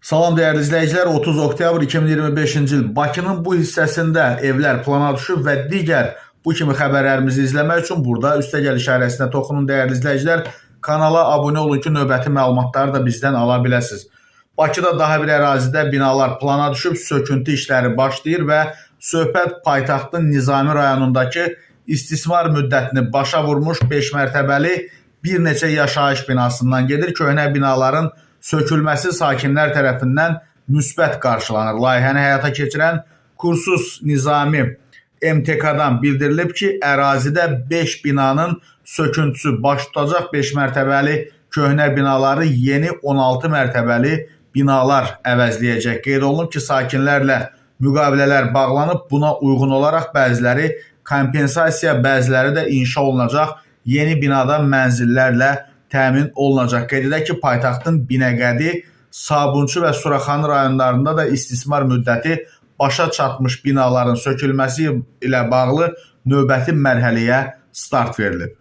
Salam dəyərli izləyicilər, 30 oktyabr 2025-ci il Bakının bu hissəsində evlər plana düşüb və digər bu kimi xəbərlərimizi izləmək üçün burada üstəgəl işarəsinə toxunun dəyərli izləyicilər. Kanala abunə olun ki, növbəti məlumatları da bizdən ala biləsiniz. Bakıda daha bir ərazidə binalar plana düşüb, söküntü işləri başlayır və söhbət paytaxtın Nizami rayonundakı istismar müddətini başa vurmuş 5 mərtəbəli bir neçə yaşayış binasından gedir. Köhnə binaların sökülməsi sakinlər tərəfindən müsbət qarşılanır. Layihəni həyata keçirən Kursuz Nizami MTK-dan bildirilib ki, ərazidə 5 binanın söküntüsü baş tutacaq. 5 mərtəbəli köhnə binaları yeni 16 mərtəbəli binalar əvəzləyəcək. Qeyd olunub ki, sakinlərlə müqavilələr bağlanıb. Buna uyğun olaraq bəziləri kompensasiya, bəziləri də inşa olunacaq yeni binada mənzillərlə təmin olunacaq. Qeyd edək ki, paytaxtın Binəqədi, Sabunçu və Suraxanı rayonlarında da istismar müddəti başa çatmış binaların sökülməsi ilə bağlı növbəti mərhələyə start verilib.